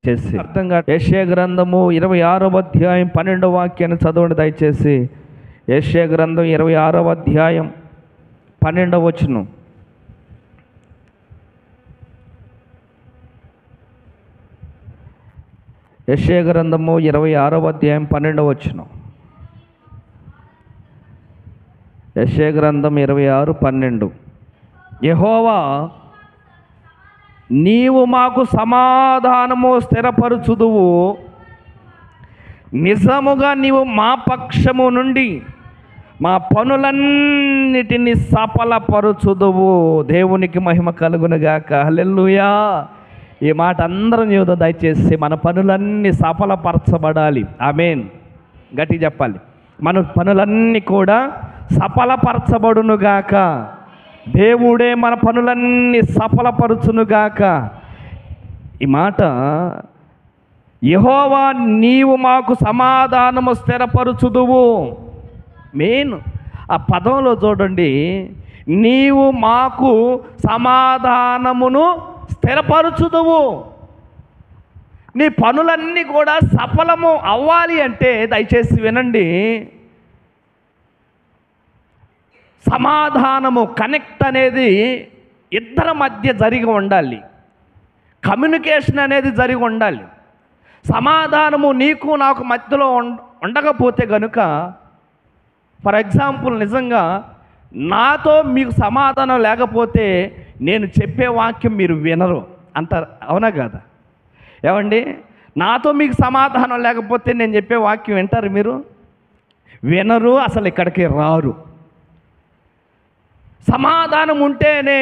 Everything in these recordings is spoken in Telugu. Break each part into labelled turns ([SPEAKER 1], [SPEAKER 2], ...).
[SPEAKER 1] చేసి అర్థంగా యెషయా గ్రంథము 26వ అధ్యాయం 12వ వాక్యాన్ని చదవండి దయచేసి. యెషయా గ్రంథం 26వ అధ్యాయం 12వ వచనం. యెషయా గ్రంథము 26వ అధ్యాయం 12వ వచనం. యెషయా గ్రంథం 26:12. యెహోవా నీవు మాకు సమాధానము స్థిరపరచుదువు, నిజముగా నీవు మా పక్షము నుండి మా పనులన్నిటినీ సఫలపరచుదువు. దేవునికి మహిమ కలుగునుగాక. హల్లెలూయా. ఈ మాట అందరం చూద్దాం దయచేసి. మన పనులన్నీ సఫలపరచబడాలి. ఆమేన్. గట్టిగా చెప్పాలి. మన పనులన్నీ కూడా సఫలపరచబడునుగాక. దేవుడే మన పనులన్నీ సఫలపరచునుగాక. ఈ మాట యెహోవా నీవు మాకు సమాధానము స్థిరపరచుదువు. మెయిన్ ఆ పదంలో చూడండి, నీవు మాకు సమాధానమును స్థిరపరచుదువు. నీ పనులన్నీ కూడా సఫలము అవ్వాలి అంటే దయచేసి వినండి, సమాధానము కనెక్ట్ అనేది ఇద్దరి మధ్య జరిగి ఉండాలి. కమ్యూనికేషన్ అనేది జరిగి ఉండాలి. సమాధానము నీకు నాకు మధ్యలో ఉండకపోతే కనుక, ఫర్ ఎగ్జాంపుల్ నిజంగా నాతో మీకు సమాధానం లేకపోతే నేను చెప్పే వాక్యం మీరు వినరు అంటారు, అవునా కాదా? ఏమండి, నాతో మీకు సమాధానం లేకపోతే నేను చెప్పే వాక్యం వింటారు మీరు? వినరు, అసలు ఇక్కడికి రారు. సమాధానం ఉంటేనే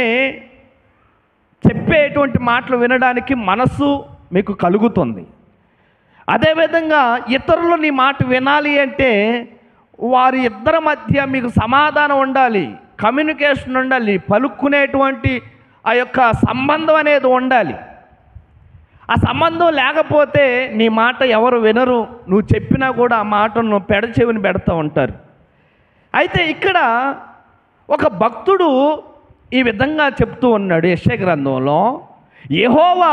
[SPEAKER 1] చెప్పేటువంటి మాటలు వినడానికి మనసు మీకు కలుగుతుంది. అదేవిధంగా ఇతరులు నీ మాట వినాలి అంటే వారి ఇద్దరి మధ్య మీకు సమాధానం ఉండాలి, కమ్యూనికేషన్ ఉండాలి, పలుక్కునేటువంటి ఆ యొక్క సంబంధం అనేది ఉండాలి. ఆ సంబంధం లేకపోతే నీ మాట ఎవరు వినరు. నువ్వు చెప్పినా కూడా ఆ మాటను పెడచెవిని పెడతా ఉంటారు. అయితే ఇక్కడ ఒక భక్తుడు ఈ విధంగా చెప్తూ ఉన్నాడు యెషయా గ్రంథంలో, యెహోవా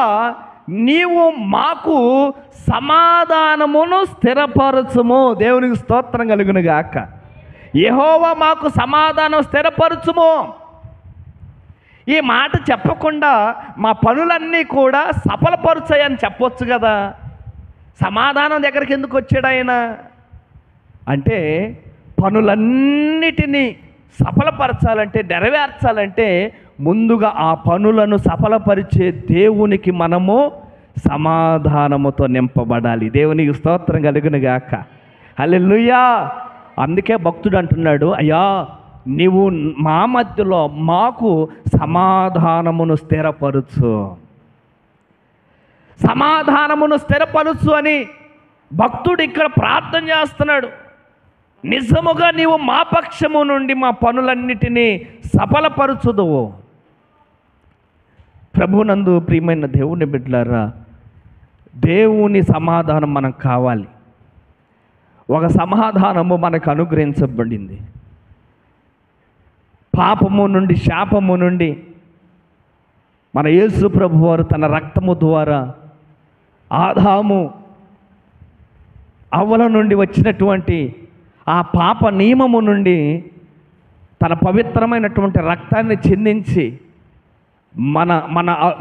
[SPEAKER 1] నీవు మాకు సమాధానమును స్థిరపరచుము. దేవునికి స్తోత్రం కలుగునుగాక. యెహోవా మాకు సమాధానం స్థిరపరచుము. ఈ మాట చెప్పకుండా మా పనులన్నీ కూడా సఫలపరుచాయని చెప్పొచ్చు కదా. సమాధానం దగ్గరికి ఎందుకు వచ్చాడు ఆయన అంటే, పనులన్నిటినీ సఫలపరచాలంటే, నెరవేర్చాలంటే ముందుగా ఆ పనులను సఫలపరిచే దేవునికి మనము సమాధానముతో నింపబడాలి. దేవునికి స్తోత్రం కలుగునుగాక. హల్లెలూయా. అందుకే భక్తుడు అంటున్నాడు, అయ్యా నీవు మా మధ్యలో మాకు సమాధానమును స్థిరపరచు, సమాధానమును స్థిరపరచు అని భక్తుడు ఇక్కడ ప్రార్థన చేస్తున్నాడు. నిజముగా నీవు మా పక్షము నుండి మా పనులన్నిటినీ సఫలపరచుదువు. ప్రభునందు ప్రియమైన దేవుని బిడ్డలారా, దేవుని సమాధానం మనకు కావాలి. ఒక సమాధానము మనకు అనుగ్రహించబడింది. పాపము నుండి, శాపము నుండి మన యేసు ప్రభువారు తన రక్తము ద్వారా ఆదాము అవ్వల నుండి వచ్చినటువంటి ఆ పాప నియమము నుండి తన పవిత్రమైనటువంటి రక్తాన్ని చిందించి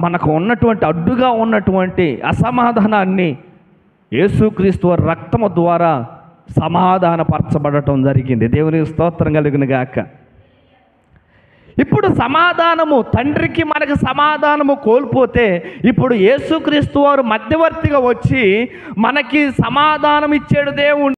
[SPEAKER 1] మనకు ఉన్నటువంటి అడ్డుగా ఉన్నటువంటి అసమాధానాన్ని యేసుక్రీస్తు వారి రక్తము ద్వారా సమాధానపరచబడటం జరిగింది. దేవునికి స్తోత్రం కలుగునుగాక. ఇప్పుడు సమాధానము, తండ్రికి మనకు సమాధానము కోల్పోతే ఇప్పుడు యేసుక్రీస్తు వారు మధ్యవర్తిగా వచ్చి మనకి సమాధానం ఇచ్చాడు దేవుడు.